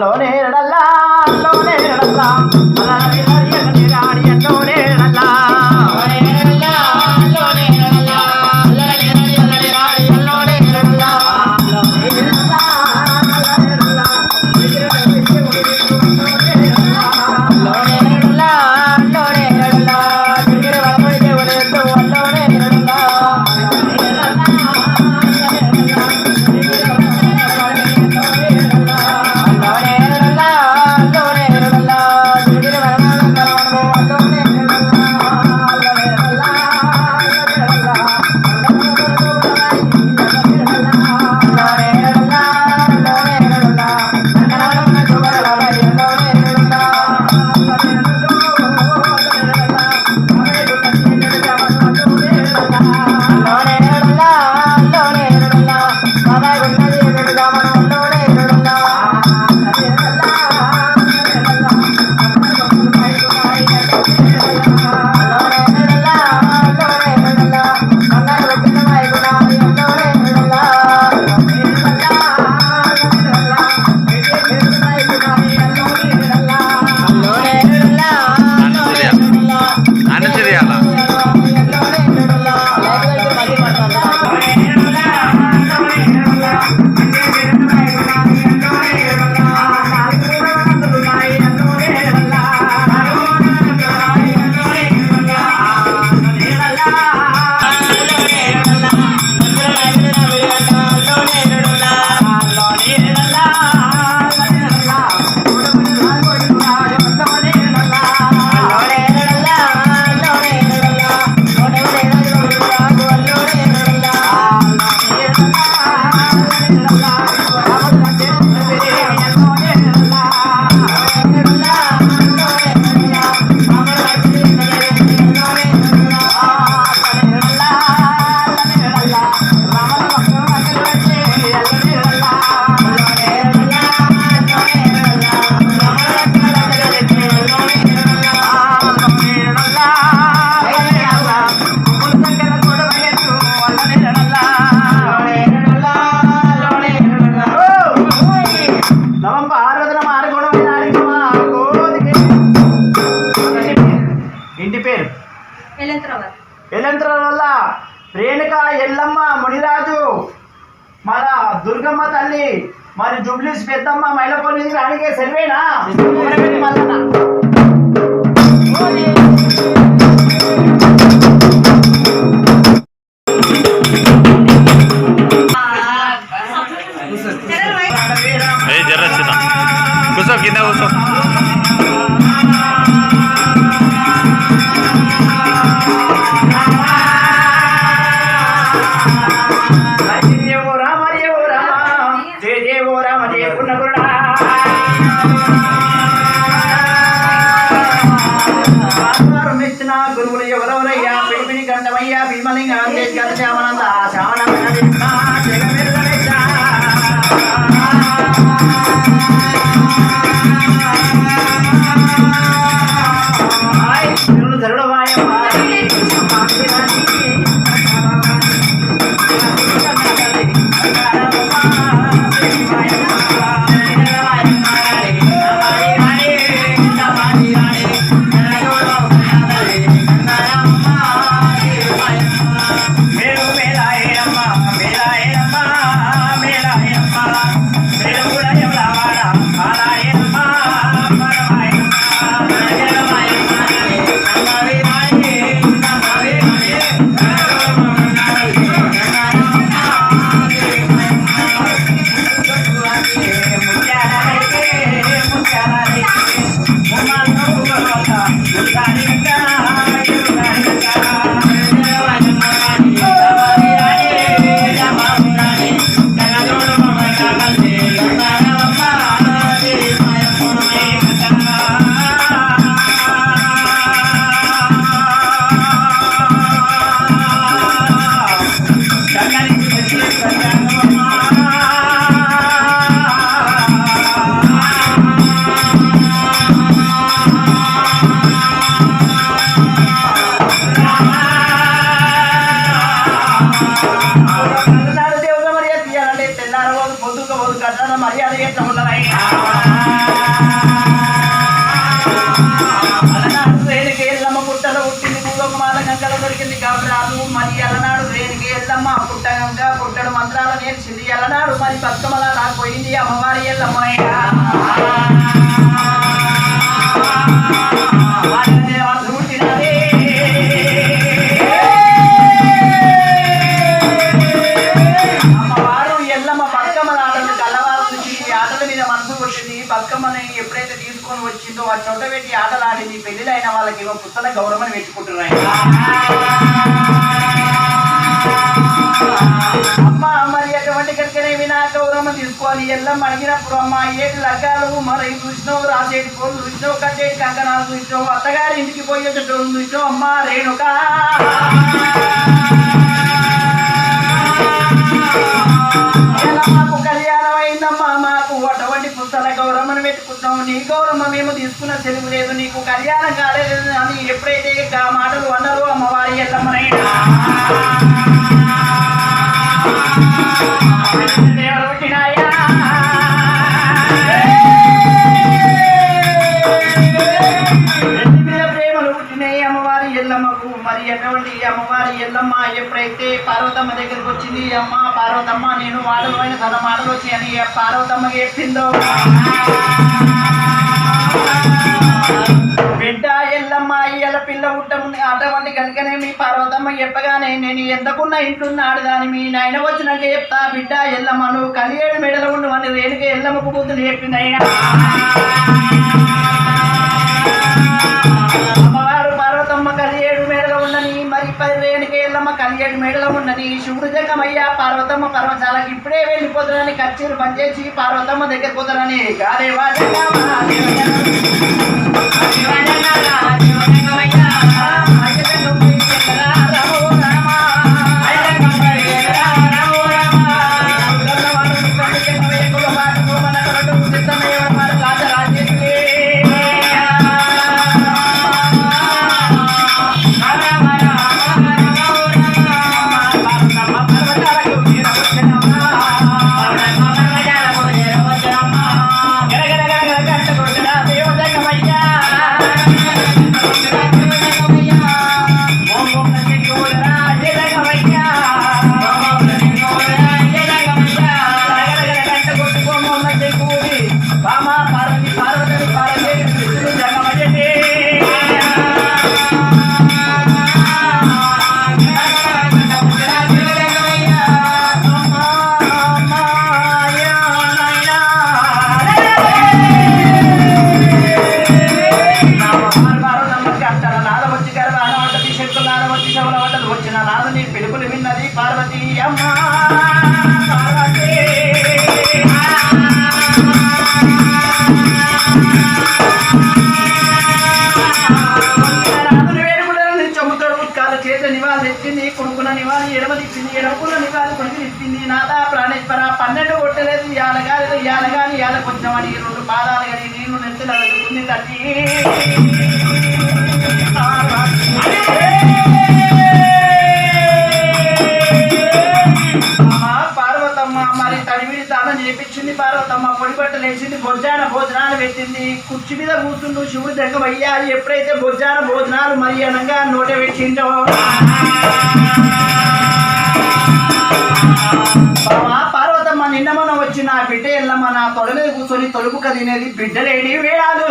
లోనే రడల్లా లోనే రడల్లా అలరి హరి రాడి లోనే రడల్లా ఎలంత్రవల్ల రేణుక ఎల్లమ్మ మునిరాజు మన దుర్గమ్మ తల్లి మరి జుబ్లీస్ పెద్దమ్మ మైలపల్లి రానికే సెలవేనా కూర్చో కింద కూర్చో గురువులు ఎవరెవరయ్యా పిడిపిడి గంటమయ్యా భీమలింగ శ్యామనంద గెలిచింది ఎల్లనాడు మరి బతుకమ్మలా రాకపోయింది అమ్మవారి ఎల్లమ్మైన అమ్మవారు ఎల్లమ్మ బతుకమ్మల ఆటలు కళ్ళవారు చూసి ఆటల మీద మనసు కొట్టింది బతుకమ్మని ఎప్పుడైతే తీసుకొని వచ్చిందో ఆ చోట పెట్టి ఆటలు ఆడింది పెళ్లిలైన వాళ్ళకి ఏమో పుస్తక గౌరవం పెట్టుకుంటున్నాయి అమ్మ మరి అటువంటి కనుకనేవి నా గౌరవం తీసుకోవాలి ఎల్లమ్మ అడిగినప్పుడు అమ్మ ఏడు లగ్గాలు మరి చూసినావు రాసేటి కోళ్ళు చూసినావు కట్టేటి కంకణాలు చూసినావు అత్తగారి ఇంటికి పోయేటట్టు చూసినావు అమ్మ రేణుక మాకు కళ్యాణం అయిందమ్మా మాకు అటువంటి పుస్తల గౌరవం పెట్టుకుంటున్నావు నీ గౌరవం మేము తీసుకున్న సెలవు లేదు నీకు కళ్యాణం కాలేదు అని ఎప్పుడైతే ఆ మాటలు అన్నారో అమ్మవారి ఎల్లమ్మనైనా అమ్మవారి ఎల్లమ్మకు మరి ఎటువంటి అమ్మవారి ఎల్లమ్మ ఎప్పుడైతే పార్వతమ్మ దగ్గరకు వచ్చింది అమ్మ పార్వతమ్మ నేను వాడలోని తన మాటలు వచ్చాయని పార్వతమ్మకి చెప్పిందో బిడ్డ ఎల్లమ్మ ఇయ్యాల పిల్ల పుట్టముంది అటువంటి కనుకనే మీ పార్వతమ్మ చెప్పగానే నేను ఎంతకున్న ఇంట్లున్నాడు దాని మీ నాయన వచ్చినాక చెప్తా బిడ్డ ఎల్లమ్మ నువ్వు కలియేడు మెడలు ఉండు అని రేణుక ఎల్లమ్మకు కూతురు చెప్పిందయ్యా అమ్మవారు పార్వతమ్మ కలియేడు మేడలో ఉండని మరి రేణుక ఎల్లమ్మ కలియేడు మేడలో ఉండని శివుడు జగమయ్యా పార్వతమ్మ పర్వతాలకు ఇప్పుడే వెళ్ళిపోతారని కచ్చేరు పనిచేసి పార్వతమ్మ దగ్గర పోతారని గారేవా వచ్చిన నాదని పిలుపులు విన్నది పార్వతీ అమ్మ చేత నివాళి ఎత్తింది కొనుక్కున్న నివాళి ఎడమదిచ్చింది ఎడమకున్న నివాళి కొడుకుని ఇచ్చింది నాదా ప్రాణేశ్వర 12 కొట్టలేదు యాలగాలి యాలగాని యాలకొచ్చినవాడి 2 పాదాలు కానీ నేను నెత్తులది తట్టి పార్వతమ్మ మరి తడివిడి తానం చేపించింది పార్వతమ్మ పొడి బట్టలు వేసింది భోజన భోజనాలు పెట్టింది కుర్చీ మీద కూర్చుండు శివుడు దగ్గర అయ్యాలి ఎప్పుడైతే భోజన భోజనాలు మరి అనగా నోట పెట్టిందో పార్వతమ్మ నిన్న మనం వచ్చి నా బిడ్డ ఎల్లమ్మ నా తొడ మీద కూర్చొని తొలుపు కదినేది బిడ్డలేని వేళాలు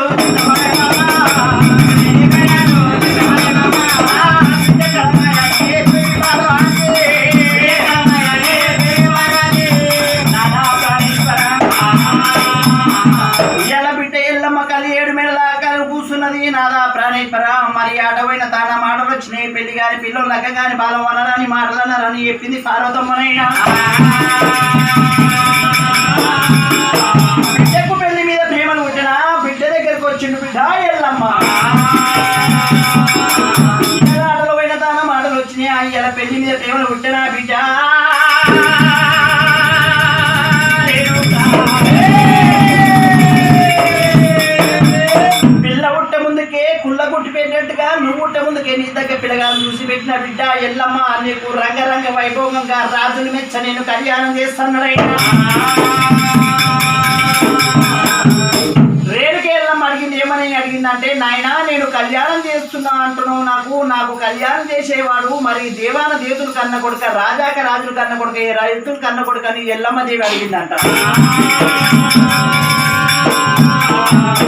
నాదా ప్రాణేశ్వర మరి అడవైన తాన మాటలు వచ్చినాయి పెళ్లి గారి పిల్లలు లగ్గ గాని బాలం అనరాని మాటలు అన్నారని చెప్పింది పార్వతమ్మనైనా బిడ్డకు పెళ్లి మీద ప్రేమలు పుట్టిన బిడ్డ దగ్గరకు వచ్చిండు బిడ్డ ఎల్లమ్మ అడవైన తాన మాటలు వచ్చినాయి ఇలా పెళ్లి మీద ప్రేమలు పుట్టిన బిడ్డ పెట్టినట్టుగా నువ్వు పుట్ట ముందుకే నీ దగ్గర పిల్లగాలు చూసి పెట్టిన బిడ్డ ఎల్లమ్మ నీకు రంగరంగ వైభవంగా రాజులు మెచ్చ నేను కళ్యాణం చేస్తున్నాడైనా రేణుక ఎల్లమ్మ అడిగింది ఏమని అడిగిందంటే నాయన నేను కళ్యాణం చేస్తున్నా అంటున్నావు. నాకు కళ్యాణం చేసేవాడు మరి దేవాన దేవతలు కన్న కొడుక రాజాక రాజులు కన్న కొడుక ఏ రైతులు కన్న కొడుక అని ఎల్లమ్మ దేవి అడిగిందంట.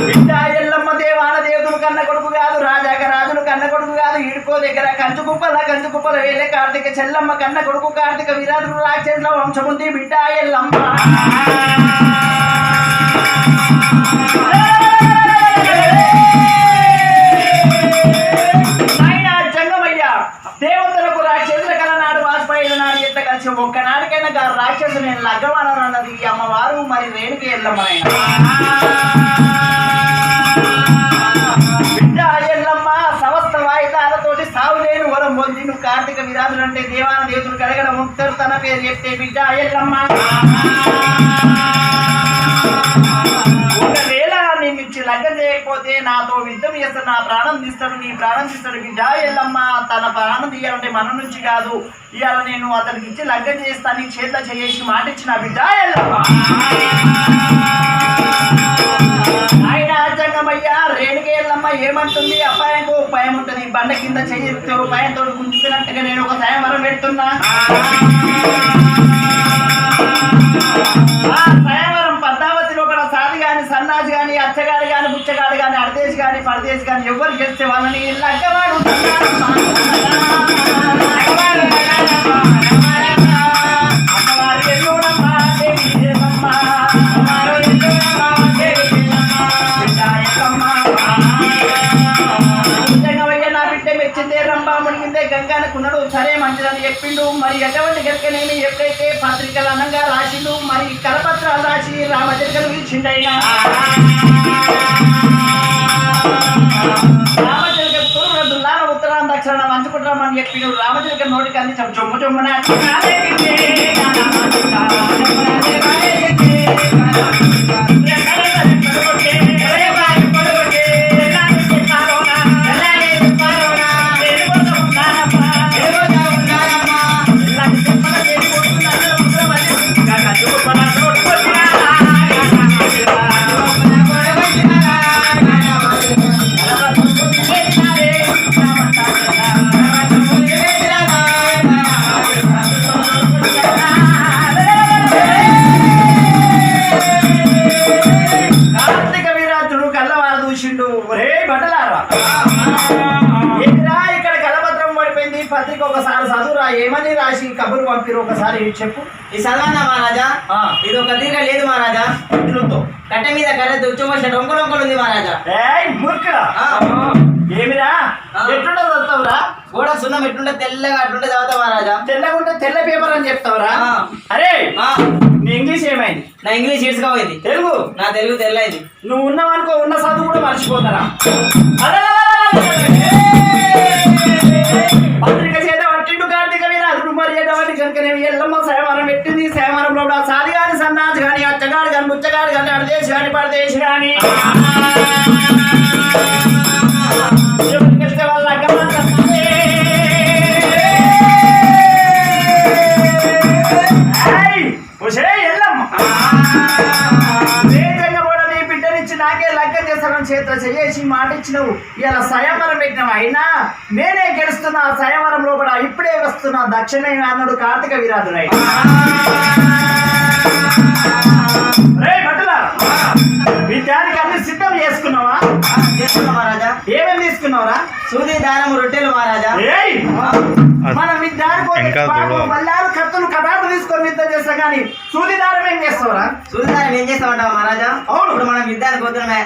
బిడ్డ ఎల్లమ్మ దేవాన దేవతలు కన్న కొడుకు కాదు, రాజాక రాజులు కన్న కొడుకు కాదు. ఈడుకో దగ్గర కంచుకుప్పల వేలే కార్తీక చెల్లమ్మ కన్న కొడుకు కార్తీక విరాజులు రాక్షసుల వంశముంది బిడ్డ ఎల్లమ్మ. దేవతలకు రాక్షసుల కలనాడు వాజ్పేయి నాడు ఎట్ట కలిసి ఒక్కనాడికైనా రాక్షసు నేను లగ్గవానన్నది అమ్మవారు మరి రేణుకి ఎల్లమ్మనైనా. బిడ్డ ఎల్లమ్మ సమస్త వాయిదాలతోటి సావులేని వరం పొంది నువ్వు కార్తీక విరాజులు అంటే దేవాన దేవతలు కడగడం ఉంటారు తన పేరు చెప్తే బిడ్డ ఎల్లమ్మ. ఒకవేళ నేను ఇచ్చి లగ్గం చేయకపోతే నాతో యుద్ధం చేస్తాడు, నా ప్రాణం తీస్తాడు, నీ ప్రాణం తీస్తాడు బిడ్డ ఎల్లమ్మ. తన ప్రాణం తీయాలంటే మన నుంచి కాదు, ఇవాళ నేను అతనికి ఇచ్చి లగ్గం చేస్తాను నీ చేత చేసి మాట ఇచ్చిన బిడ్డ ఎల్లమ్మ. ఆయన జంగమయ్యా రేణుక ఎల్లమ్మ ఏమంటుంది? అపాయంకు ఉపాయం ఉంటుంది. బండ కింద చెయ్యి ఉపాయంతో గుంజుకున్నట్టుగా నేను ఒక సాయంవరం పెడుతున్నా. ఆ సాయంవరం పద్మావతి లోపల సాది గాని సన్నాసి గాని అచ్చగాడు గాని బుచ్చగాడు గాని అర్దేశ్ గాని పరదేశ్ గాని ఎవరు చేస్తే వాళ్ళని లగ్గవాడు గంగానుకున్నాడు. సరే మంచిదని చెప్పిండు. మరి ఎటువంటి గెలకనేమి ఎప్పుడైతే పత్రికలు అనంగా రాసిండు మరి కరపత్రాలు రాసి రామచరికలు ఇచ్చిండైనా రామచరిక తూర్పులాన ఉత్తరాన్ని దక్షిణ మంచుకుంటామని చెప్పిండు. రామచరిక నోటికి అందించాం చొమ్ము చొమ్మున పత్రిక ఒకసారి చదువురా ఏమని రాసి కబురు పంపిరు ఒకసారి చెప్పు. ఈ చదవన్నా మహారాజా, ఇది ఒక తీర లేదు మహారాజా. కట్టె మీద కర్ర ఉచ్చమోసిన రొంకలు ఉంది మహారాజా. మూర్ఖుడా ఏమిరా ఎట్లుంటే చదువుతావురా? గోడ సున్నం ఎట్లుంటే తెల్లగా అట్లుంటే చదువుతావు మహారాజా. తెల్లగా ఉంటే తెల్ల పేపర్ అని చెప్తావురా? అరే నీ ఇంగ్లీష్ ఏమైంది? నా ఇంగ్లీష్ ఇడ్స్గా పోయింది. తెలుగు? నా తెలుగు తెల్లైంది. నువ్వు ఉన్నావనుకో ఉన్న చదువు కూడా మర్చిపోతారా? పత్రిక చేత పట్టిండు కార్తీక వీరాజుడు మరి ఎటువంటి కనుకనే ఎల్లమ్మ సేవరం పెట్టింది. సేవరంలో సాది గాని సన్నాసి గాని అచ్చగాడు గాని బుచ్చగాడు గాని అడదేశి గాని పరదేశి గాని వాళ్ళ నాకే లగ్గం చేస్తానని చేత చేసి మాట ఇచ్చినవు. ఇలా స్వయంవరం పెట్టినావు. అయినా నేనే గెలుస్తున్నా స్వయంవరం లోపల ఇప్పుడే వస్తున్నా దక్షిణ అన్నాడు కార్తీక వీరాజులై. రే భటులా దానికి అన్ని సిద్ధం చేసుకున్నావా? మహారాజా. ఏమేమి తీసుకున్నావురా? సూది దారము రొట్టెలు మహారాజా. మనం మల్లాలు కత్తులు కటారు తీసుకొని యుద్ధం చేస్తాం కానీ సూదిదారం ఏం చేస్తావురా? సూదిదారం ఏం చేస్తామంటావు మహారాజా? అవును. ఇప్పుడు మనం యుద్ధానికి పోతున్నామే.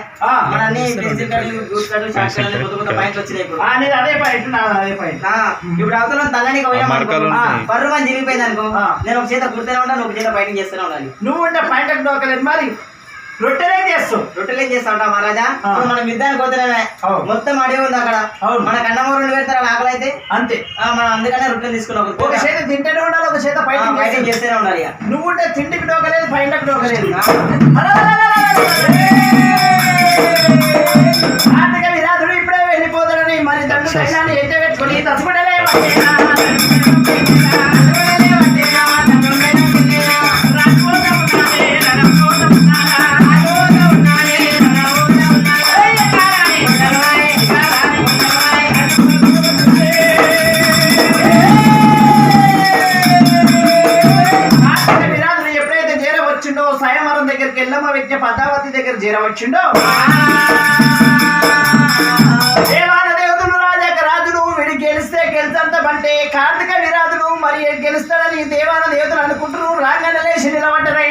మన అన్ని పాయింట్లు వచ్చినాయి. ఇప్పుడు అదే పాయింట్ అదే పాయింట్. ఇప్పుడు అవతల తల్లని పర్రుమని తిరిగిపోయింది అనుకో, నేను ఒక చేత కుర్తూనే ఉంటాను, ఒక చేత బయటకు చేస్తూనే ఉండాలి. నువ్వు అంటే పాయింట్ డోకలేదు. మరి రొట్టెలేం చేస్తావు? రొట్టెలేం చేస్తా ఉంటావు మహారాజా? ఇప్పుడు మనం యుద్ధానికి పోతున్నామే, మొత్తం అడిగి ఉంది అక్కడ. మన కన్నమూరులు పెడతారు ఆకలి అయితే అంతే. మనం అందుకనే రొట్టెలు తీసుకున్నాం. ఒక చేత తింటేనే ఉండాలి, ఒక చేత బయట చేస్తూనే ఉండాలి. నువ్వు ఉంటే తిండికి డోకలేదు, పైంటకు డోకలేదు. కార్తీక విరాజుడు ఇప్పుడే వెళ్ళిపోతాడని మరి తండ్రి ఎంత పెట్టుకుని తసుకుంటే వచ్చిండో దేవాన దేవతలు రాజాక రాజులు వీడి గెలిస్తే గెలిచంత అంటే కార్తీక విరాజులు మరి గెలుస్తాడని దేవాన దేవతలు అనుకుంటారు రాగానే లేచి నిలబడ్డారు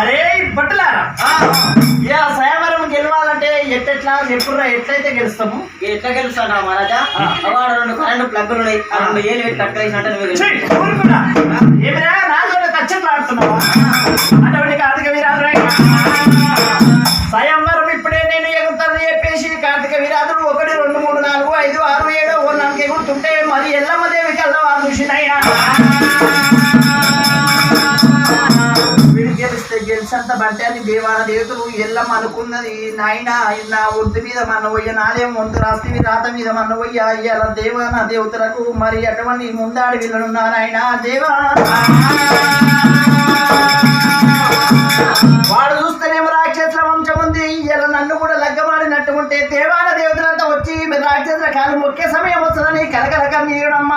అరే పట్టులారా ఇలా స్వయంవరం గెలవాలంటే ఎట్లా చెప్పుర్రా ఎట్లయితే గెలుస్తాము ఎట్లా గెలుస్తాడా మహారాజా వాడు 2 కరెంటు ప్లగ్గులు ఉన్నాయి 2 ఏళ్ళు పెట్టి కట్టలేసినట్టు ఏమిరా నాతో ఖచ్చితంగా ఆడుతున్నావా అటువంటి కార్తీక వీరాజు స్వయంవరం ఇప్పుడే నేను ఎగురుతానని చెప్పేసి కార్తీక వీరాజులు 1 2 3 4 5 6 7 4 ఎగురుతుంటే మరి ఎల్లమ్మ దేవి కల్లా వారు చూసినయ్యా గెలిస్తే గెలిచంత బంటే అని దేవాన దేవతలు ఎల్లమ్మ అనుకున్నది నాయన నా ఒడ్డు మీద మన పోయ్య నాదేం వంతు రాస్తివి రాత మీద మన పోయ్య ఇవాళ దేవాన దేవతలకు మరి అటువంటి ముందాడి వీళ్ళనున్నా నాయన దేవా వాడు చూస్తేనేమో రాక్షసుల వంశం ఉంది ఇలా నన్ను కూడా లగ్గమాడినట్టు ఉంటే దేవాన దేవతలంతా వచ్చి రాక్షసుల కాలు మొక్కే సమయం వస్తుందని కలకలక మీరుడమ్మ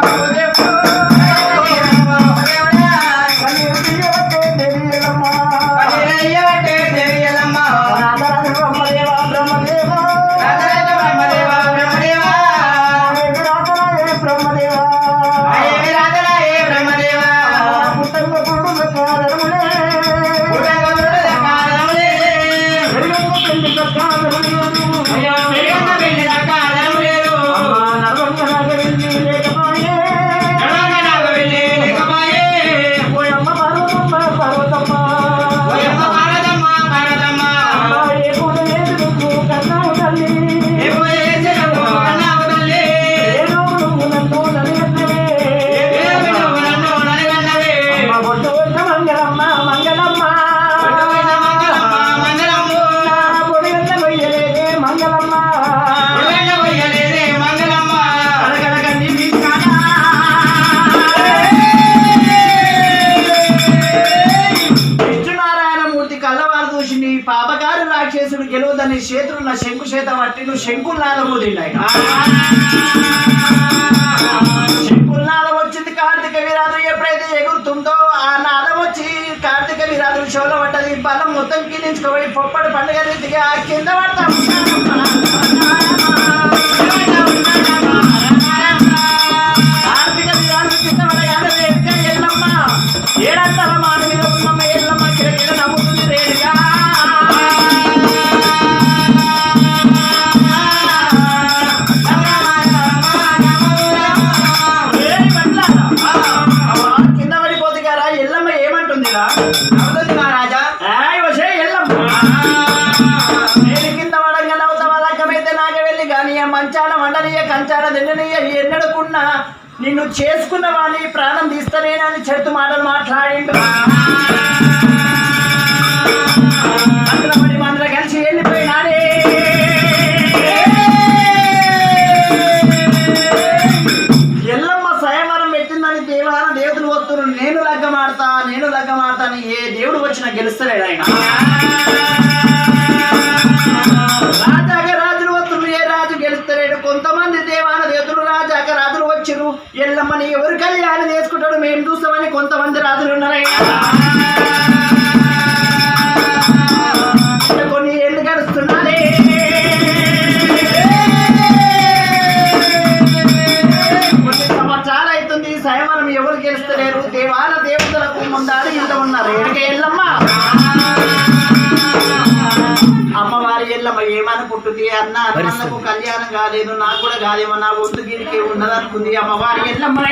గెలవదని చేతులున్న శంకు చేత పట్టి నువ్వు శంకుల్నాదపోతున్నాయి శంకుల్నాదం వచ్చింది కార్తీక వీరాజు ఎప్పుడైతే ఎగురుతుందో ఆ నాదం వచ్చి కార్తీక వీరాజు షోలో పడ్డది బలం మొత్తం కిందించుకోబడి పొప్పటి పండుగ రీతిగా కింద పడతాం కార్తీక వీరాజు కింద పడగానే ఎల్లమ్మ ఏడంతల మాట మీద ఉన్నమ్మ ఎల్లమ్మ కిరకిర నమ్ముతుంది రేడిగా మంచాన వండనీయ కంచాన తిన్ననీయ ఎన్నడుకున్నా నిన్ను చేసుకున్న వాడిని ప్రాణం తీస్తానేనని చెడుతు మాటలు మాట్లాడిండు అందరూ కలిసి వెళ్ళిపోయినాడే ఎల్లమ్మ స్వయంవరం పెట్టిందని దేవాన దేవతలు వస్తున్నారు నేను లగ్గమాడతాను ఏ దేవుడు వచ్చినా గెలుస్తలేడు ఆయన కొంతమంది దేవాన దేవతలు రాజాక రాజులు వచ్చారు ఎల్లమ్మని ఎవరు కళ్యాణం చేసుకుంటాడు మేము చూస్తామని కొంతమంది రాజులు ఉన్నారయ్యా కొన్ని ఏళ్ళు గడుస్తున్నారే కొన్ని సంవత్సరాలు అవుతుంది స్వయంవరం ఎవరు గెలుస్తలేరు దేవాన దేవతలకు ముందాడు ఇంత ఉన్నారు ఎక్కడికి ఎల్లమ్మ అమ్మవారి ఎల్లమ్మ ఏమనుకుంటుంది అన్నకు కళ్యాణం కాలేదు నాకు కూడా కాదేమో నా ఒంటు గిరికి ఉన్నదనుకుంది అమ్మవారి ఎల్లమ్మ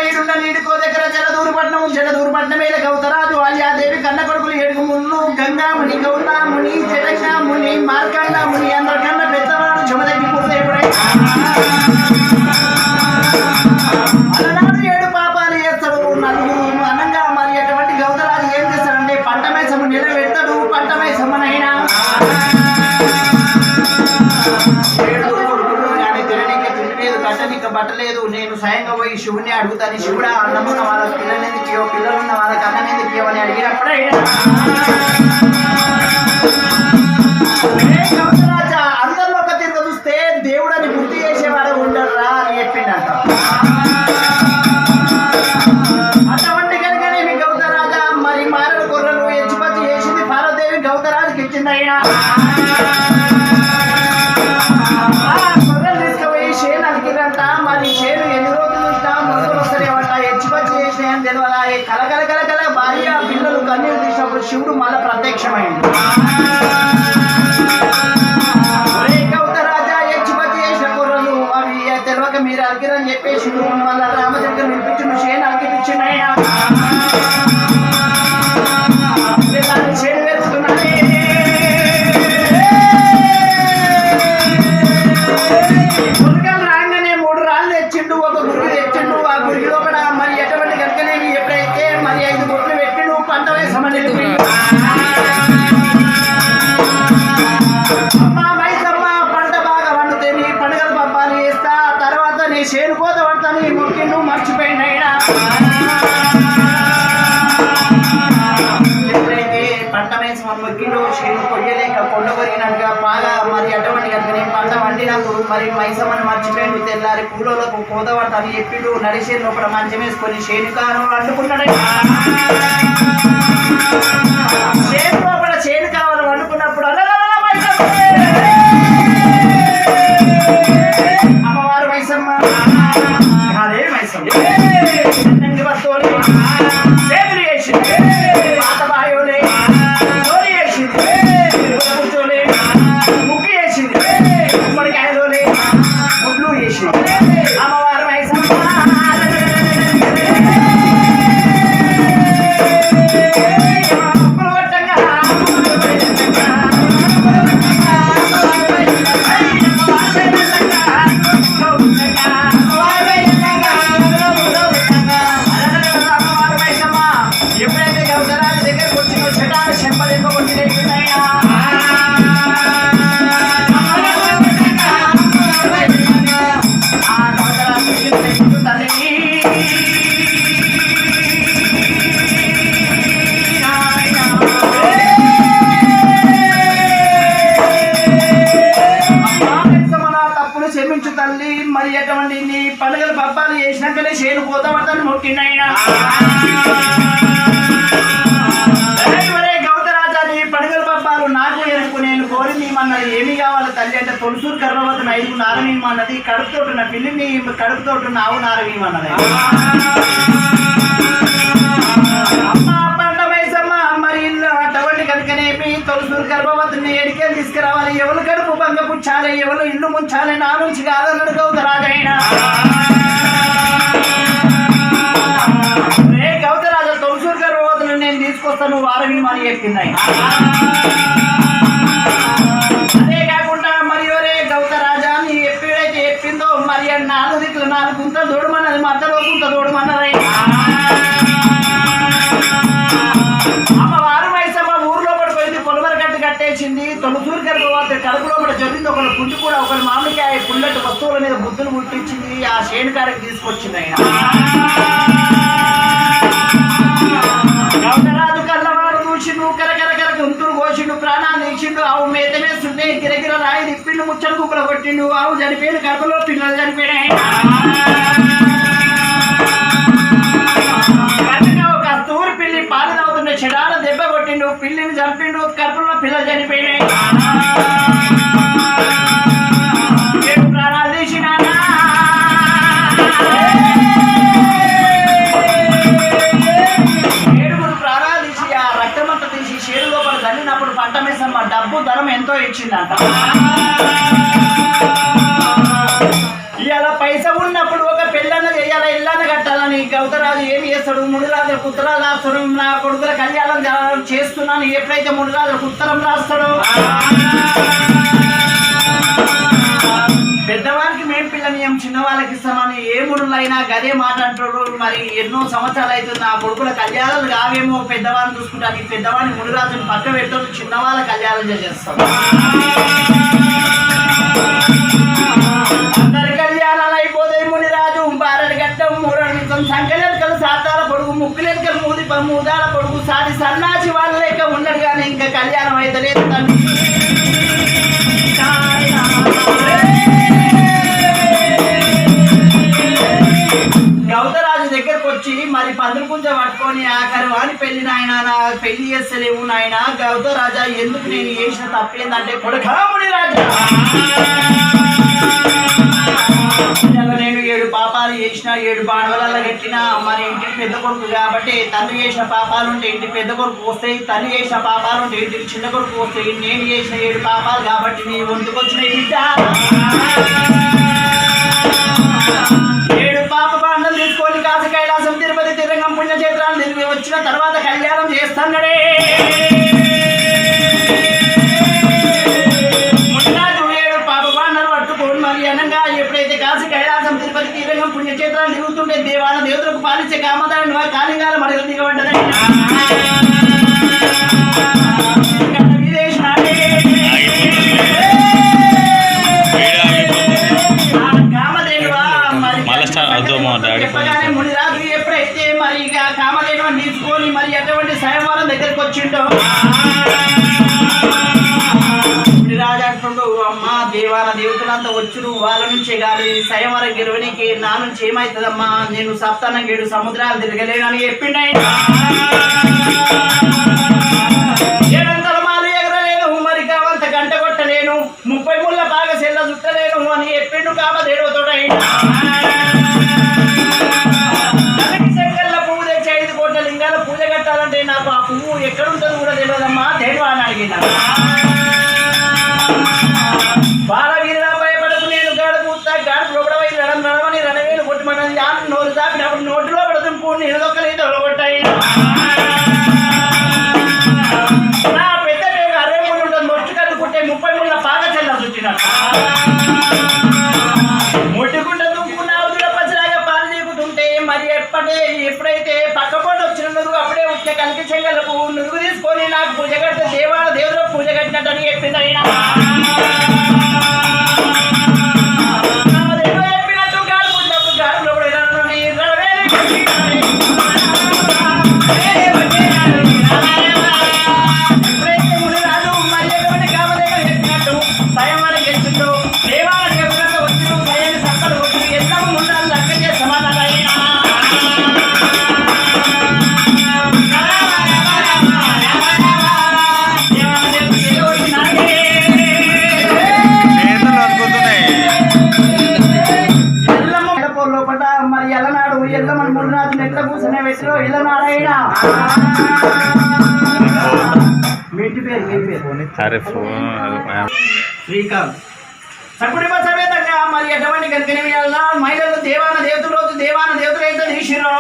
ఈడున్న నీడుకో దగ్గర జలదూరుపట్నం మీద గౌతరాజు ఆల్యాదేవి కన్న కొడుకులు 7 ముళ్ళు గంగాముని గౌతాముని జటంగాముని మార్కండాముని అందరికన్నా పెద్దవాడు జమదగ్గి పురుదేవుడై అలనాడు 7 పాపాలు చేస్తాడు నలుగురు అనంగా మరి అటువంటి గౌతరాజు ఏం చేస్తాడంటే పంటమేసము నిలబెడతాడు పంటమేసమ్మనైనా బట్టలేదు నేను స్వయంగా పోయి శివుని అడుగుతాను శివుడా అన్నమున్న వాళ్ళ పిల్లలెందుకు పిల్లలున్న వాళ్ళకి అన్నం ఎందుకు అని అడిగినప్పుడే అందరిలో ఒక తిరుగు చూస్తే దేవుడని గుర్తు చేసేవాడు ఉండరా అని చెప్పిండట అని తెలియదా కలకల కలకల భార్య పిల్లలు కన్నీరు తీసినప్పుడు శివుడు మళ్ళా ప్రత్యక్షమైంది. రాజా యక్షపతి చేసిన కుర్రలు అవి తెలియక మీరు అలిగిరని చెప్పేసి మళ్ళా రామచంద్ర వినిపించిన షేన్ అలిగిపించిన షేన్ వేస్తున్నాడే మురుగలు రాగానే 3 రాళ్ళు తెచ్చిండు, ఒక గురికి తెచ్చిండు. ఆ గురికి లోపల మరి ఎటువంటి కనుకనేవి ఎప్పుడైతే మరి 5 బొట్లు పెట్టిండు పంట వేసమని అమ్మా మైసమ్మ పంట బాగా వండుతే నీ పండుగలు పంపాలి వేస్తా, తర్వాత నీ చేను కోత పడతాను ఈ మొక్కిండు మర్చిపోయినైనా. ఎప్పుడైతే పంట వేసమని మొక్కిండు చేను కొయ్యలేక కొండ కొరిగినట్టుగా బాగా మరి అటువంటి కనుకనే పంట వండినప్పుడు మరి మైసమ్మని మర్చిపోయిండు. తెల్లారి పూలకు కోత పడతాను చెప్పిండు. నడిచేను లోపల మంచం వేసుకొని చేను కాను వండుకున్నాడు. చేను లోపల చేను కావాలి వండుకున్నప్పుడు అమ్మవారు మైసమ్మ అదే మైసమ్మ చేతులు వేసింది, పాత బాయోలే తోలి వేసింది, కూర్చోలే ముగ్గు వేసింది, గుమ్మడికాయలోలే ముడ్లు వేసింది. అమ్మవారు మైసమ్మ ఎప్పుడైతే గౌతరాజు దగ్గరకు వచ్చిన చెటాలు చెంపదెంప కొట్టి తప్పులు క్షమించు తల్లి, మరి ఎటువంటి నీ పండుగలు పబ్బాలు చేసినాకనే చేను పోతా పడతాను మొక్కినైనా. గౌతరాజా నీ పండుగల పబ్బాలు నాకు ఎరుకు నేను కోరింది ఏమన్నది ఏమి కావాలి తల్లి అంటే తొలుసూరు కర్రవతను 5 నారమీమన్నది, కడుపుతోటున్న పిల్లిని కడుపుతోటున్న ఆవు నారమీమన్నది. అమ్మ పంట మైసమ్మ మరి ఇల్లు అటువంటి కనుకనేమి తొలుసూరు గర్భవతిని ఎడికేలు తీసుకురావాలి, ఎవరు కడుపు బంగ పుచ్చాలి, ఎవరు ఇల్లు ముంచాలి, నా నుంచి కాదన్నాడు గౌతరాజైనా. గౌతరాజా తొలుసూరు గర్భవతులు నేను తీసుకొస్తాను వారమీమని చెప్పింది. అదే కాకుండా మరి ఎవరే గౌతరాజా నీ ఎప్పుడైతే చెప్పిందో మరి 4 దిక్కులు 4 గుంతలు దూడమన్నది, మధ్యలో గుంత దూడమన్నది. అమ్మవారు మైసమ్మ ఊర్లో పడిపోయింది, పొలవర కట్టు కట్టేసింది. తొలుసూరు గర్భవతి కడుపులో కూడా జరిగింది. ఒకరు పుంజు కూడా ఒకరు మామిడికాయ పుల్లటి వస్తువుల మీద బుద్ధులు ముట్టించింది. ఆ చేను కాడికి తీసుకొచ్చింది ఆయన. గౌతరాజు కళ్ళవారు చూసిండు, కరకరకర గొంతులు కోసిండు, ప్రాణాలు తీసిండు. ఆవు మేత వేస్తుంటే గిరగిర రాయి తిప్పిండు, ముచ్చలు కుప్పలు కొట్టిండు. ఆవు చనిపోయిన కడుపులో పిల్లలు చనిపోయినాయి. ఒక కస్తూరి పిల్లి పాలు తాగుతుండే చెడాల దెబ్బ కొట్టిండు, పిల్లిని చంపిండు, కడుపులో పిల్లలు చనిపోయినాయి. ప్రాణాలు తీసినా చల్లినప్పుడు పంట మేసమ్మ డబ్బు ధరం ఎంతో ఇచ్చిందంట. ఇవాళ పైసా ఉన్నప్పుడు ఒక పెళ్ళన్న చేయాల ఇల్లన్న కట్టాలని గౌతరాజు ఏమి చేస్తాడు, 3 రాజులకు ఉత్తరాలు రాస్తాడు. నా కొడుకుల కళ్యాణం చేస్తున్నాను ఎప్పుడైతే 3 రాజులకు ఉత్తరం రాస్తాడో పెద్దవారికి మేము పిల్లనియం చిన్నవాళ్ళకి ఇస్తామని ఏ ముడులైనా గదే మాట అంటాడు. మరి ఎన్నో సంవత్సరాలు అవుతుంది ఆ కొడుకుల కళ్యాణాలు కావేమో పెద్దవాళ్ళని చూసుకుంటాను. పెద్దవాడిని మునిరాజుని పక్క పెడతాడు, చిన్నవాళ్ళ కళ్యాణం చేసేస్తాడు. అందరి కళ్యాణాలు అయిపోతాయి. మునిరాజు బారడి గడ్డం 3 నిమిషం సంకలెక్కలు సాతాల పొడుగు ముక్కులెక్కలు మూదాల పొడుగు సాటి సన్నాసి వాళ్ళ లెక్క ఉన్నాడు కానీ ఇంకా కళ్యాణం అయితే లేదు. గౌతరాజు దగ్గరకు వచ్చి మరి 10 పుంజ పట్టుకొని ఆఖరి వాని పెళ్లి నాయన నా పెళ్లి చేస్తలేవు నాయన. గౌతరాజా ఎందుకు నేను చేసిన తప్పేందంటే కొడుకా మునిరాజా నేను 7 పాపాలు చేసిన 7 బాణవలలో కట్టిన మరి ఇంటికి పెద్ద కొడుకు కాబట్టి తండ్రి చేసిన పాపాలు ఉంటే ఇంటికి పెద్ద కొడుకు వస్తాయి, తల్లి చేసిన పాపాలు ఉంటే ఇంటికి చిన్న కొడుకు వస్తాయి. నేను చేసిన 7 పాపాలు కాబట్టి నీ వంతుకొచ్చిన బిడ్డ 7 పాప బాండలు తీసుకొని కాశీ కైలాసం తిరుపతి తిరంగం పుణ్యక్షేత్రాలు తిరిగి వచ్చిన తర్వాత కళ్యాణం చేస్తాడే. ఎప్పుడైతే కాశీ కైలాసం తిరుపతి తీరంగం పుణ్యక్షేత్రాలు తిరుగుతుంటే దేవాల దేవతలకు పాలించే కామదాన్ని కాళింగాల మడగలు దిగబడ్డది. చెప్పగానే మునిరాజు ఎప్పుడైతే మరి ఇక కామధేనుని తీసుకొని మరి అటువంటి స్వయంవరం దగ్గరికి వచ్చిండో రాజా అంటుండు, అమ్మ దేవాల దేవతలంతా వచ్చును వాళ్ళ నుంచే కాదు స్వయంవరం గెలవనికి నా నుంచి ఏమవుతుందమ్మా, నేను సప్తానం 7 సముద్రాలు తిరగలేను అని చెప్పిండు. 7 అంతలమాలు ఎగరలేను, మరి కావంత గంట కొట్టలేను, 30 ముళ్ళ బాగా సెల్ల చుట్టలేను అని చెప్పిండు కామధేనుతో. శంకర్ల పువ్వు తెచ్చి 5 కోట్ల లింగాల పూజ కట్టాలంటే నాకు ఆ పువ్వు ఎక్కడుంటుందో కూడా తెలియదమ్మా దేడు అని అడిగిన. బాలవీరులా భయపడకు, నేను గడుపుతా గాడు లోపడవై నడమని రణవేలు కొట్టుమని నోరు దాపినప్పుడు నోటిలో పడుతుంపు నిలదొక్కలేదు తొలగొట్టాయి. నా పెద్ద పేరు 60 ముళ్ళు ఉంటుంది, మొట్టు కట్టుకుంటే 30 ముళ్ళ పాక చెల్ల చుట్టిన మొట్టుకుంట దుక్కున్న అవుతున్న పచ్చలాగా పాలు తీపుతుంటే మరి ఎప్పుడైతే పక్కపోటు వచ్చిన నురుగు అప్పుడే వచ్చే కలికి చెంగలకు నురుగు తీసుకొని నాకు పూజ కడితే దేవాల దేవుడు పూజ కట్టినట్టు చెప్పింది. అయినా శ్రీకాంత్ సకుటుంబ సమేతంగా మరి ఎటువంటి కనుకనే మహిళలు దేవాన దేవతలు రోజు దేవాన దేవతలైతే తీసిరు.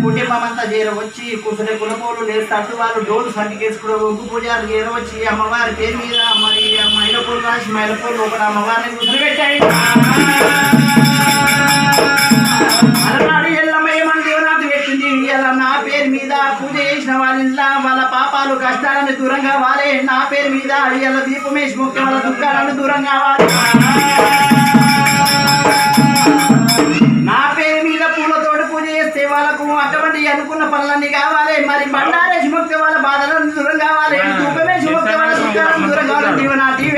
కుటుంబమంతా చేరవచ్చి కుసరే కులపోలు లేదు తట్టు వాళ్ళు డోలు సంటికేసుకుని ఒగ్గు పూజారు చేరవచ్చి అమ్మవారి పేరు మీద మరి మైలపూలు రాసి మైలపూలు ఒక అమ్మవారిని కుసరి పెట్టాయి. అలనాడు ఎల్లమ్మ ఏమని దేవనాథి పెట్టింది, ఇలా నా పేరు మీద పూజ చేసిన వాళ్ళ పాపాలు కష్టాలను దూరంగా వాలే, నా పేరు మీద ఇలా దీపమేసి ముఖ్య వాళ్ళ దుఃఖాలను దూరంగా వాలి, నా పేరు మీద పూలతోటి పూజ చేస్తే వాళ్ళకు అటువంటి అనుకున్న పనులన్నీ కావాలి. మరి బండారేసి ముఖ్య వాళ్ళ బాధలను దూరం కావాలి, ధూపమేసి ముఖ్య వాళ్ళ దుఃఖాలను దూరం కావాలి. దీవనాథి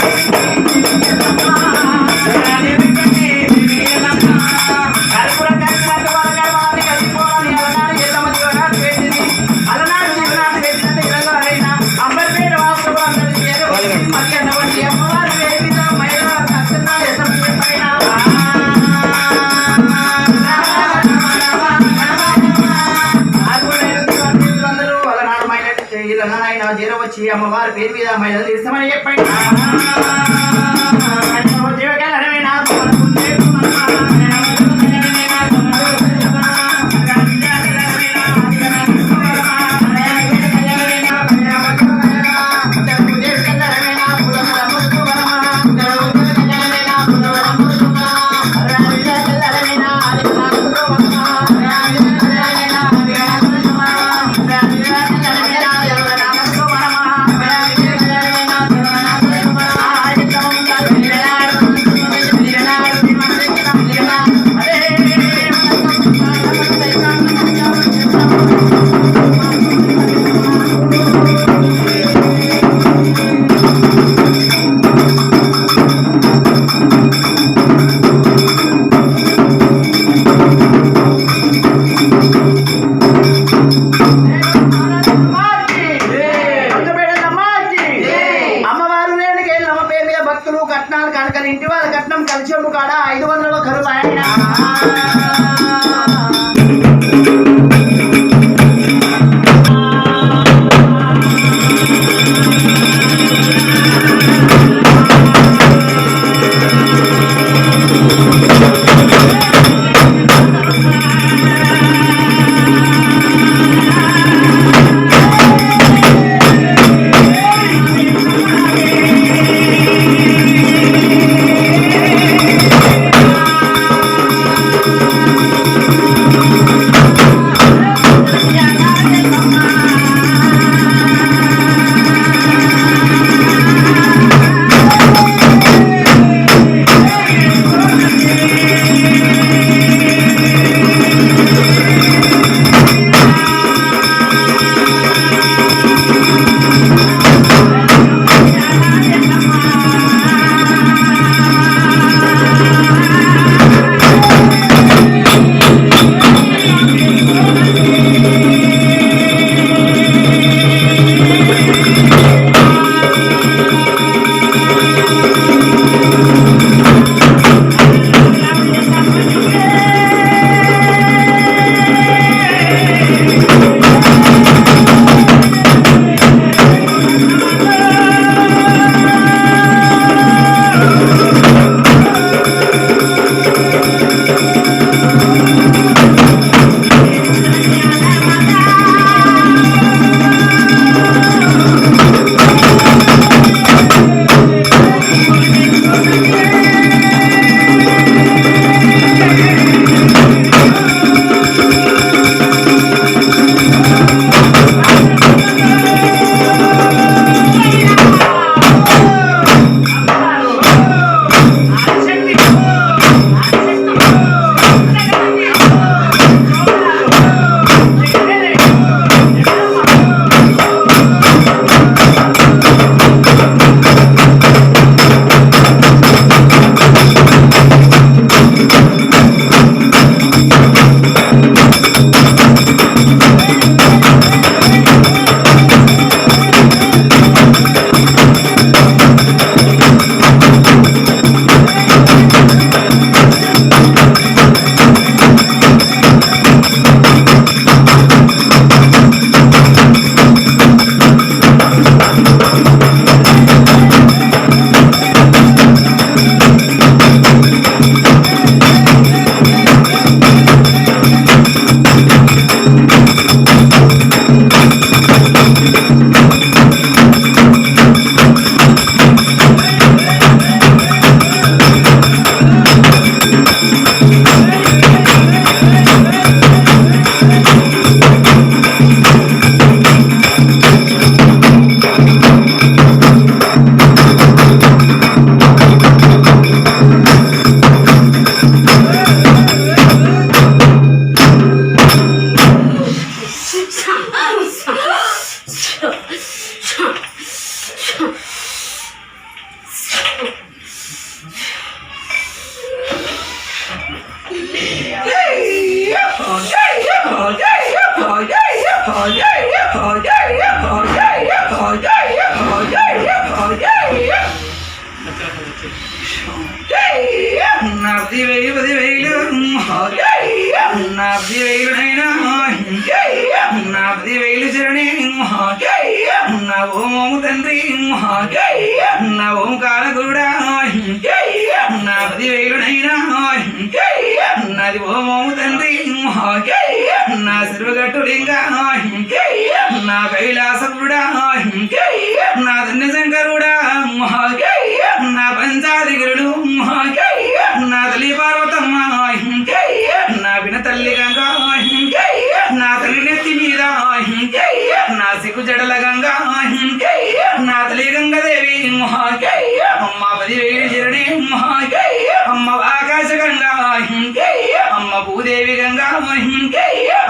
చేరవచ్చి అమ్మవారి పేరు మీద మహిళలు ఇస్తామని చెప్పండి. 10,000 నా 10,000 నైనా నా 10,000 శరణి నా ఓము తండ్రి నా ఓంకార కూడా నా 10,000 నైనా నాది ఓము తండ్రి నా సిరుగట్టులింగా నా కైలాసకుడా నా ధన్య శంకరుడా నా పంచాదిగిరుడు నా తల్లి పార్వతమ్మ నా విన తల్లి గంగా నా తల్లి నెత్తి మీద నా సిగ్గు జడల గంగా నా తల్లి గంగదేవి అమ్మ 10,000 శరణి అమ్మ ఆకాశ గంగా అమ్మ భూదేవి గంగా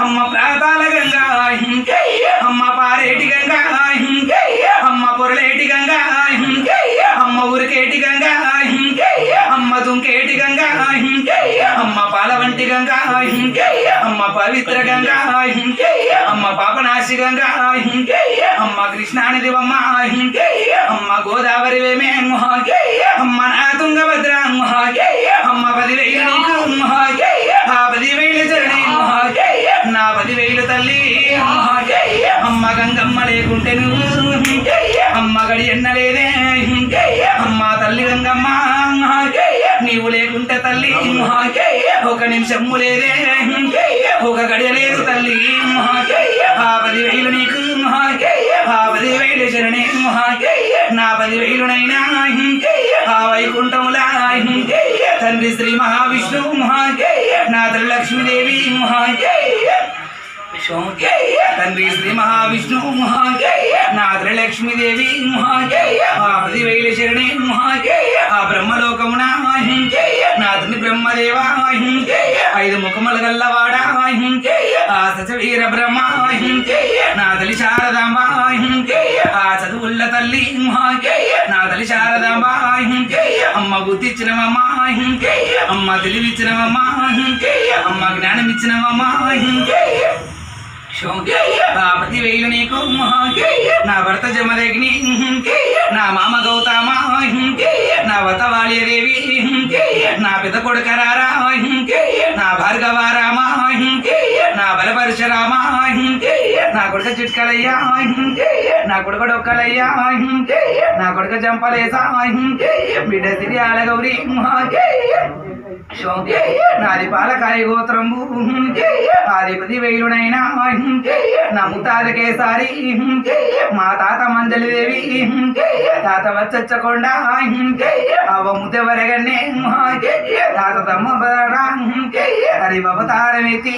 అమ్మ ప్రాతాల గంగా అమ్మ పారేటి గంగా అమ్మ పొరలేటి గంగా అమ్మ ఉరికేటి గంగా అమ్మ దుంకేటి గంగా అమ్మ పాలవంటి గంగా అమ్మ పవిత్ర గంగా అమ్మ పాపనాశి గంగా అమ్మ కృష్ణానిదివమ్మ అమ్మ గోదావరి వేమే అమ్మ నా తుంగభద్ర అమ్మ 10,000 నీకు ఆ 10,000 చరణి నా 10,000 తల్లి అమ్మ గంగమ్మ లేకుంటే నువ్వు అమ్మ గడి ఎన్నలేదే అమ్మ తల్లి గంగమ్మ నీవు లేకుంటే తల్లి ఒక నిమిషము లేదే ఒక గడియ లేదు తల్లి ఆ 10,000 నీకు ఆ 10,000 శరణి నా 10,000 నైనా ఆ వైకుంఠములా తండ్రి శ్రీ మహావిష్ణు నా తల్లి లక్ష్మీదేవి తండ్రి శ్రీ మహావిష్ణు నా తల్లి లక్ష్మీదేవి ఆ 10,000 శరణి ఆ బ్రహ్మలోకమున నా తండ్రి బ్రహ్మదేవ 5 ముఖములు గల్లవాడా ఆ సచవీర బ్రహ్మ నా తల్లి శారదాంబ ఆ చదువుల్ల తల్లి నా తల్లి శారదాంబ అమ్మ బుద్ధి ఇచ్చినవమ్మ అమ్మ తెలివిచ్చినవమ్మ అమ్మ జ్ఞానం ఇచ్చినవమ్మ ఆ 10,000 నీకు నా భర్త జమదగ్ని నా మామ గౌతమ నా వతవాళిదేవి నా పెద్ద కొడుక రారా నా భార్గవ రామ నా బలపరశురామ నా కొడుక చిట్కలయ్యా నా కొడుక డొక్కలయ్యా నా కొడుక జంపలేసా బిడ్డ సిరియాల గౌరీ నాది పాలకాయ గోత్రంబు ఆది 10,000 నైనా నా ముత్తాత కేసారి మా తాత మంజలిదేవి తాత వచ్చచ్చకొండ అవ ముతెవరగన్నే తాత తమ్మ హరి అవతారమెత్తి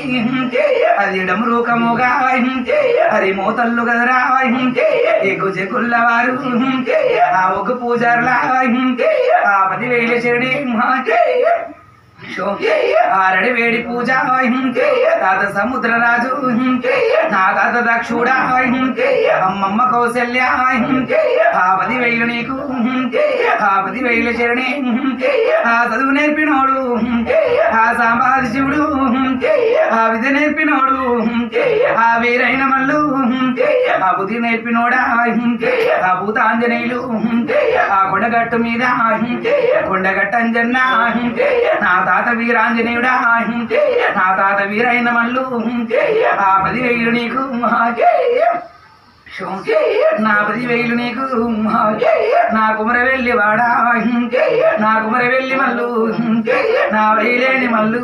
అది డమరూకముగా హరి మోతల్లు గదరా ఎగ్గు చెక్కుల్లవారు ఆ ఒక పూజారులా ఆ 10,000 శరణి ఆరడి వేడి పూజ తాత సముద్రరాజు నా తాత దక్షుడా అమ్మమ్మ కౌశల్య ఆ 10,000 నీకు ఆ 10,000 శరణి ఆ చదువు నేర్పినోడు ఆ సాంబాది శివుడు ఆ విద్య నేర్పినోడు ఆ వీరైన మల్లు ఆ బుద్ధి నేర్పినోడా ఆ భూతాంజనేయులు ఆ కొండగట్టు మీద కొండగట్టంజన్న నా తాత వీరాంజనేయుడా నా తాత వీరైన మల్లు ఆ 10,000 నీకు నా 10,000 నీకు నా కుమరవెల్లి వాడా నా కుమరవెల్లి మల్లు నా వైలేని మల్లు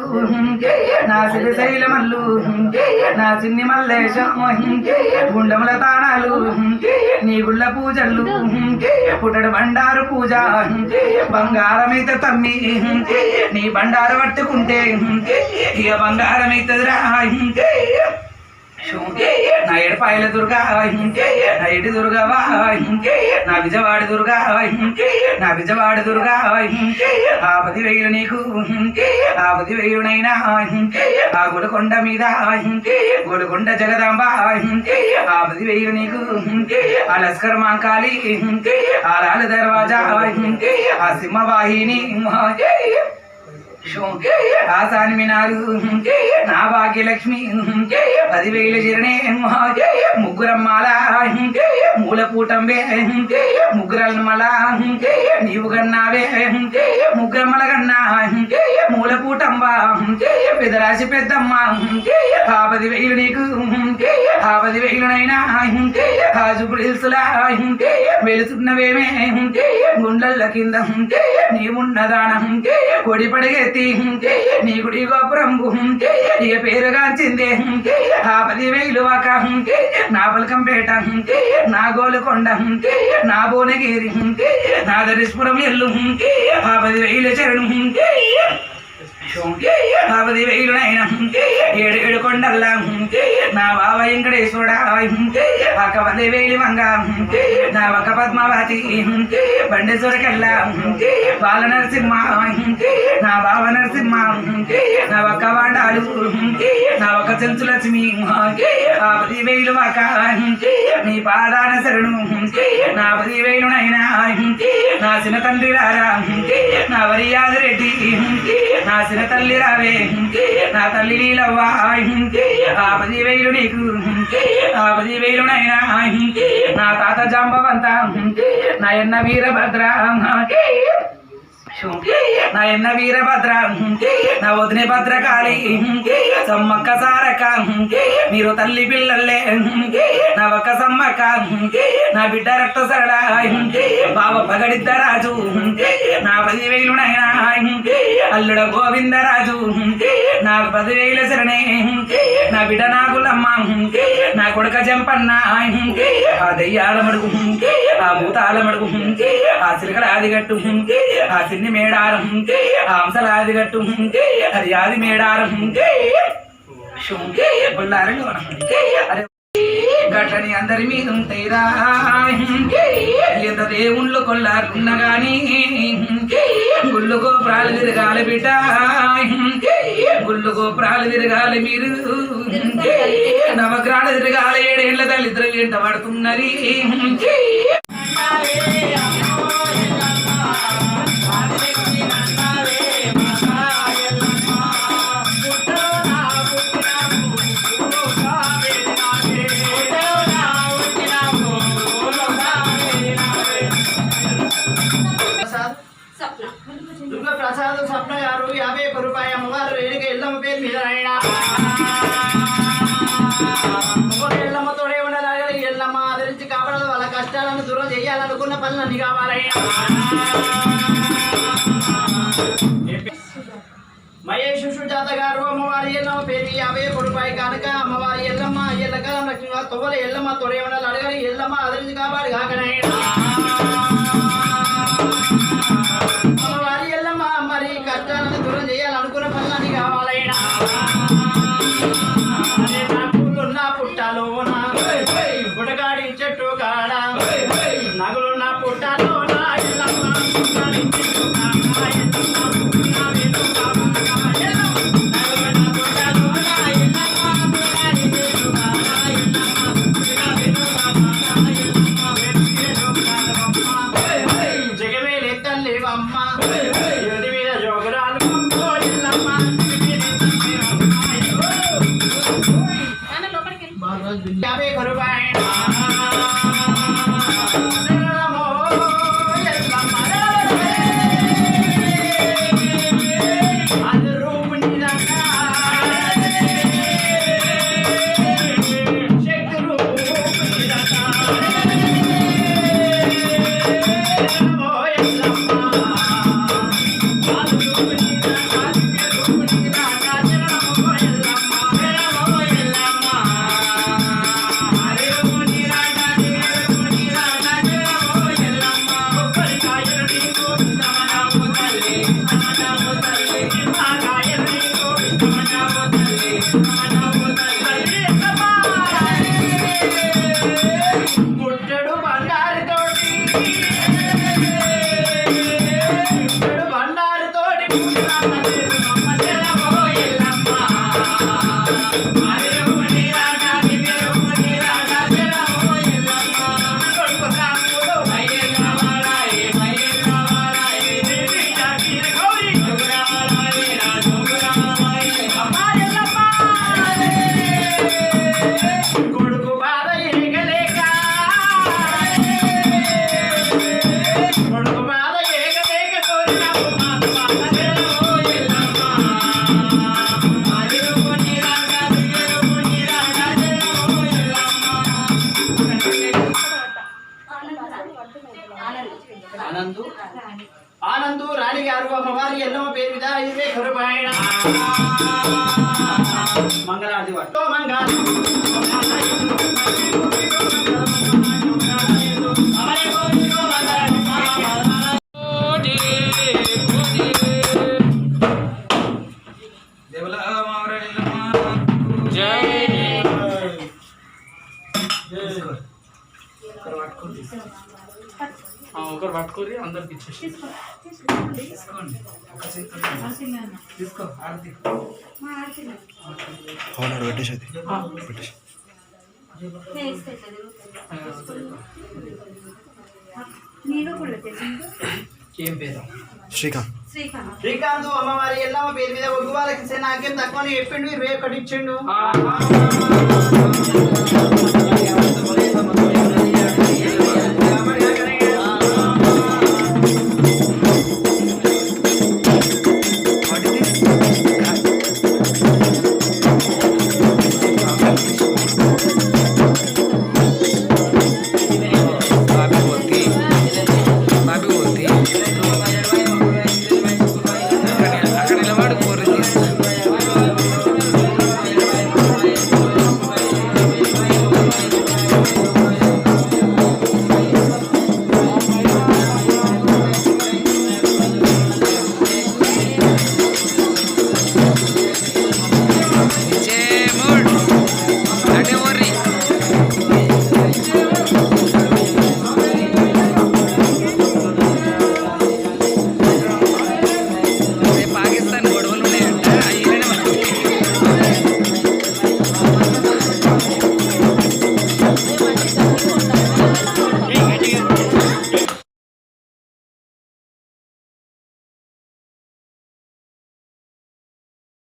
నా సిరిశైల మల్లు నా చిన్ని మల్లేశం గుండముల తానాలు నీ గుళ్ళ పూజలు పుట్టడు బండారు పూజ బంగారమైతే తమ్మి నీ బండారు పట్టుకుంటే ఇక బంగారమైతుందిరా నా ఎడపాయల దుర్గా నా ఎడి దుర్గవా నా విజయవాడ దుర్గా నా విజయవాడ దుర్గా ఆ 10,000 నీకు ఆ 10,000 నైనా ఆ గొడకొండ మీద గొడకొండ జగదాంబ ఆ 10,000 నీకు ఆ లస్కర్ మాంకాళి ఆ లాల దర్వాజా ఆ సింహవాహిని ఆసాని మినారు నా భాగ్యలక్ష్మి 10,000 చిరణే ముగ్గురమ్మాల మూల పూటంబే ముగ్గురమ్మల నీవు కన్నావే ముగ్గురమ్మల కన్నా మూల పూటంబా పెదరాశి పెద్దమ్మ 10,000 నీకు 10,000నైనా హాజుపుడు తెలుసులా వెలుతున్నవేమే గుండెల కింద నీవున్నదానం కొడి పడిగెత్తి నీ గుడి గోపురంబు ఇక పేరుగాంచిందే 10,000 వాక నా పలకంపేట నా గోలుకొండ నా భువనగిరి నా దరిస్పురం ఎల్లు 10,000 చరణం 10,000నైనా 7 కొండల్లా నా బావ వెంకటేశ్వరుడా ఒక 10,000 మంగ నా ఒక పద్మావతి బండేశ్వరకల్లా బాల నరసింహ నా బావ నరసింహ నా ఒక వాడాలు నా ఒక చెంచు లక్ష్మి 10,000 వాక నీ పాదాన శరణు నా 10,000నైనా నా చిన్న తండ్రి రారా నా వరియాది రెడ్డి నా చిన్న తల్లి రావే నా తల్లి నీలవ్వా 10,000 నీకు 10,000నైనా నా తాత జాంబవంత నా ఎన్న వీరభద్ర నా ఎన్న వీరభద్ర నా వదిన భద్రకాళి సమ్మక్క సారక మీరు తల్లి పిల్లల్లే నా ఒక్క సమ్మక్క నా బిడ్డ రక్త సరళ బావ పగడిద్దరాజు నా 10,000నైనా అల్లుడ గోవిందరాజు నా 10,000 శరణే నా బిడ్డ నాగులమ్మ నా కొడుక జంపన్న ఆ దయ్యాల మడుగు ఆ భూతాల మడుగు ఆ సిరికల ఆదిగట్టు ఆ సిన్ని మేడారం ఆ అంశల ఆదిగట్టు అది ఆది మేడారం అరే గట్లని అందరి మీద ఉంటాయిరా ఎంత దేవుళ్ళు కొల్లారున్న గాని గుళ్ళు గోపురాలు తిరగాలి బిడ్డ గుళ్ళు గోపురాలు తిరగాలి మీరు నవగ్రాలు తిరగాలి 7 ఏళ్ల తల్లిద్దరు వెంట పడుతున్నది ప్రసాద్ స్వప్న గారు 50 రూపాయలు అమ్మవారు రేణుక ఎల్లమ్మ పేరు మీద ఎల్లమ్మతోడే ఉండాలి ఎల్లమ్మ ఆదరించి కాపాడాలి వాళ్ళ కష్టాలను దూరం చేయాలనుకున్న పనులన్నీ కావాలయ్యా మహేష్ సుజాత గారు అమ్మవారి ఎల్లమ్మ పేరు 50 రూపాయలు కనుక అమ్మవారి ఎల్లమ్మ ఎల్లకాలం లక్ష్మిగా తొవ్వల ఎల్లమ్మ తోడే ఉండాలి అడగని ఎల్లమ్మ ఆదరించి కాపాడు కాకనయ్యా అమ్మవారి ఎల్లమ్మ మరి కష్టాలను దూరం చేయాలనుకున్న పనులన్నీ కావాలైనా పూలున్న పుట్టలోన బుడగాడి చెట్టు కాడ నగులున్న పుట్టలోన ఎల్లమ్మ మంగళాది వాడు మంగళ ఒకరు పట్టుకోరి అందరికి ఇచ్చేసి తీసుకోండి ఒక చేతితో తీసుకో ఆరతి అవునాడు పెట్టేసేది పెట్టేసి ఏం పేరు శ్రీకాంత్ శ్రీకాంత్ అమ్మవారి ఎల్లమ్మ పేరు మీద ఒగ్గు వాళ్ళకి ఇస్తే నాకేం తక్కువ చెప్పిండు 21 ఇచ్చిండు